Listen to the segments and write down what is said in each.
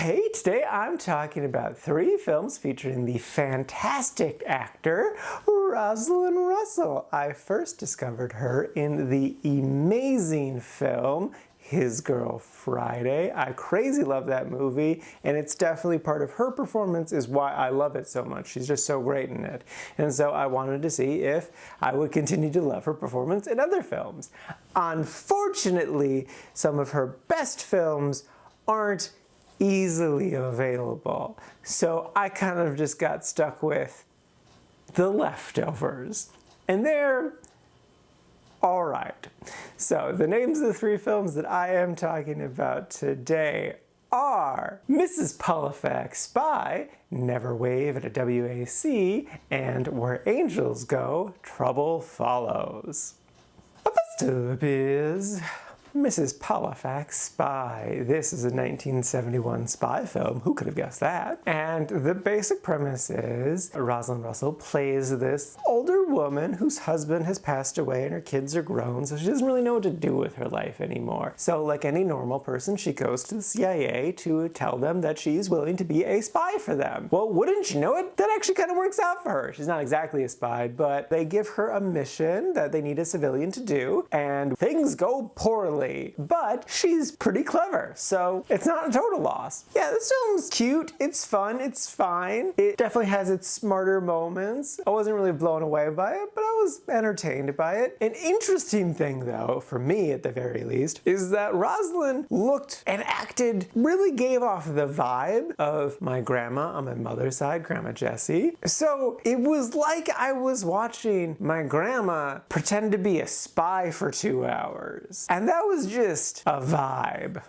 Hey, today I'm talking about 3 films featuring the fantastic actor Rosalind Russell. I first discovered her in the amazing film His Girl Friday. I crazy love that movie, and it's definitely part of her performance is why I love it so much. She's just so great in it. And so I wanted to see if I would continue to love her performance in other films. Unfortunately, some of her best films aren't easily available. So I kind of just got stuck with The Leftovers. And they're all right. So the names of the 3 films that I am talking about today are Mrs. Pollifax-Spy, Never Wave at a WAC, and Where Angels Go, Trouble Follows. But first up is Mrs. Pollifax-Spy. This is a 1971 spy film. Who could have guessed that? And the basic premise is Rosalind Russell plays this older woman whose husband has passed away and her kids are grown, so she doesn't really know what to do with her life anymore. So like any normal person, she goes to the CIA to tell them that she's willing to be a spy for them. Well, wouldn't you know it? That actually kind of works out for her. She's not exactly a spy, but they give her a mission that they need a civilian to do, and things go poorly. But she's pretty clever, so it's not a total loss. Yeah, this film's cute, it's fun, it's fine. It definitely has its smarter moments. I wasn't really blown away by it, but I was entertained by it. An interesting thing, though, for me at the very least, is that Rosalind looked and acted, really gave off the vibe of my grandma on my mother's side, Grandma Jessie. So it was like I was watching my grandma pretend to be a spy for 2 hours. And that was just a vibe.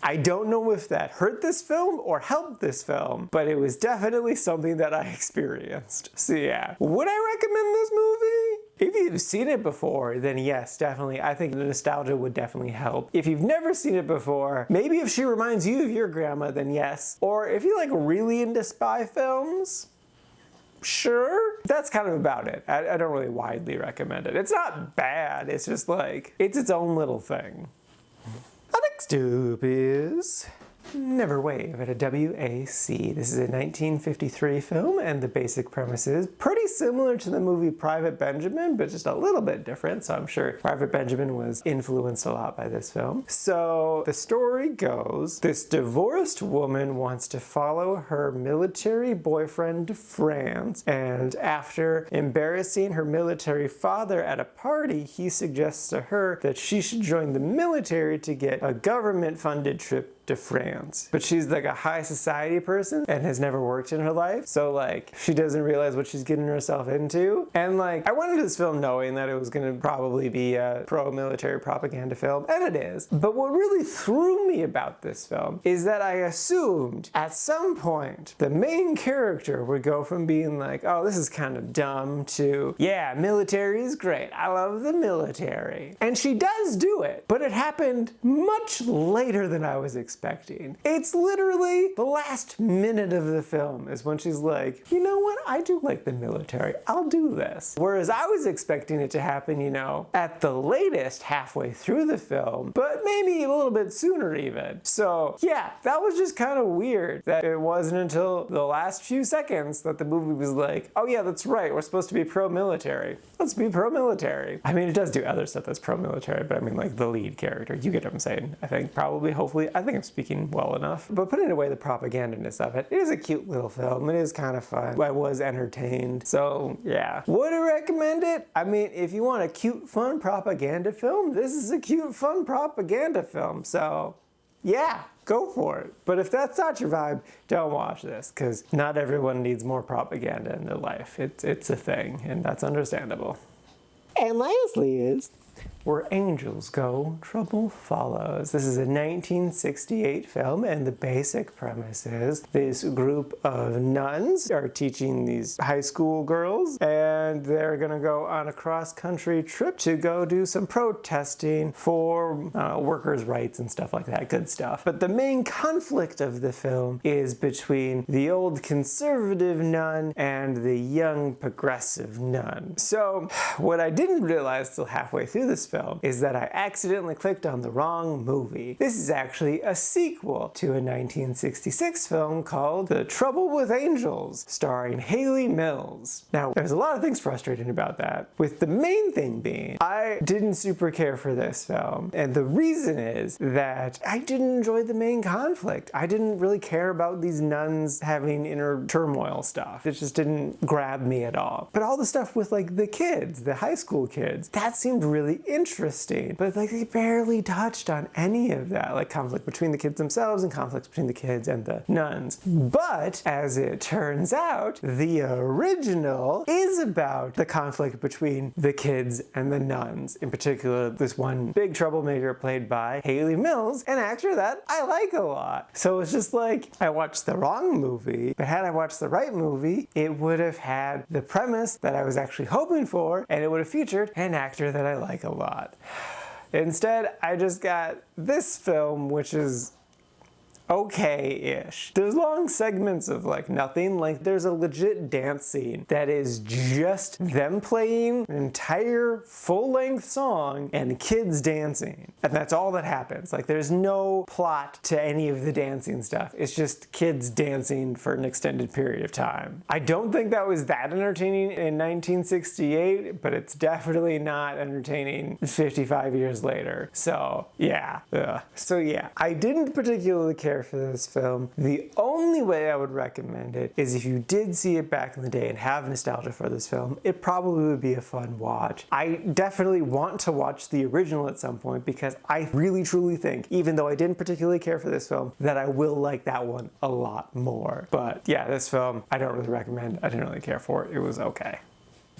I don't know if that hurt this film or helped this film, but it was definitely something that I experienced. So yeah, would I recommend this movie? If you've seen it before, then yes, definitely. I think the nostalgia would definitely help. If you've never seen it before, maybe if she reminds you of your grandma, then yes. Or if you're like really into spy films, sure. That's kind of about it. I don't really widely recommend it. It's not bad, it's just like, it's its own little thing. Next up is Never Wave at a WAC. This is a 1953 film, and the basic premise is pretty similar to the movie Private Benjamin, but just a little bit different, so I'm sure Private Benjamin was influenced a lot by this film. So the story goes, this divorced woman wants to follow her military boyfriend to France, and after embarrassing her military father at a party, he suggests to her that she should join the military to get a government-funded trip to France. But she's like a high society person and has never worked in her life, so like she doesn't realize what she's getting herself into. And like I went into this film knowing that it was going to probably be a pro-military propaganda film, and it is. But what really threw me about this film is that I assumed at some point the main character would go from being like, oh, this is kind of dumb, to yeah, military is great, I love the military. And she does do it, but it happened much later than I was expecting. It's literally the last minute of the film is when she's like, you know what, I do like the military, I'll do this. Whereas I was expecting it to happen, you know, at the latest halfway through the film, but maybe a little bit sooner even. So yeah, that was just kind of weird that it wasn't until the last few seconds that the movie was like, oh yeah, that's right, we're supposed to be pro-military. Let's be pro-military. I mean, it does do other stuff that's pro-military, but I mean like the lead character, you get what I'm saying. I think probably, hopefully, I think I'm speaking well enough. But putting away the propagandiness of it, it is a cute little film. It is kind of fun. I was entertained. So yeah. Would I recommend it? I mean, if you want a cute, fun propaganda film, this is a cute, fun propaganda film. So yeah, go for it. But if that's not your vibe, don't watch this, because not everyone needs more propaganda in their life. It's a thing, and that's understandable. And lastly is Where Angels Go, Trouble Follows. This is a 1968 film, and the basic premise is this group of nuns are teaching these high school girls, and they're gonna go on a cross-country trip to go do some protesting for workers' rights and stuff like that, good stuff. But the main conflict of the film is between the old conservative nun and the young progressive nun. So what I didn't realize till halfway through this film is that I accidentally clicked on the wrong movie. This is actually a sequel to a 1966 film called The Trouble with Angels, starring Hayley Mills. Now, there's a lot of things frustrating about that, with the main thing being I didn't super care for this film, and the reason is that I didn't enjoy the main conflict. I didn't really care about these nuns having inner turmoil stuff. It just didn't grab me at all. But all the stuff with like the kids, the high school kids, that seemed really interesting. But like they barely touched on any of that, like conflict between the kids themselves and conflicts between the kids and the nuns. But as it turns out, the original is about the conflict between the kids and the nuns. In particular, this one big troublemaker played by Hayley Mills, an actor that I like a lot. So it's just like I watched the wrong movie, but had I watched the right movie, it would have had the premise that I was actually hoping for, and it would have featured an actor that I like a lot. Instead, I just got this film, which is okay-ish. There's long segments of like nothing. Like there's a legit dance scene that is just them playing an entire full-length song and kids dancing. And that's all that happens. Like there's no plot to any of the dancing stuff. It's just kids dancing for an extended period of time. I don't think that was that entertaining in 1968, but it's definitely not entertaining 55 years later. So yeah. So yeah, I didn't particularly care for this film. The only way I would recommend it is if you did see it back in the day and have nostalgia for this film, it probably would be a fun watch. I definitely want to watch the original at some point because I really truly think, even though I didn't particularly care for this film, that I will like that one a lot more. But yeah, this film, I don't really recommend. I didn't really care for it. It was okay.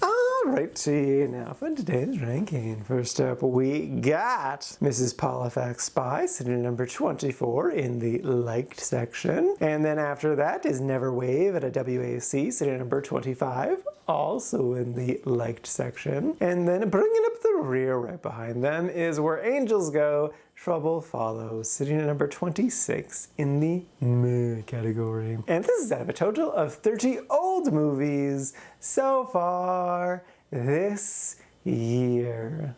Alrighty, now for today's ranking. First up, we got Mrs. Pollifax-Spy, sitting at number 24 in the liked section. And then after that is Never Wave at a WAC, sitting at number 25, also in the liked section. And then bringing up the rear right behind them is Where Angels Go, Trouble Follows, sitting at number 26 in the meh category. And this is out of a total of 30 old movies so far this year.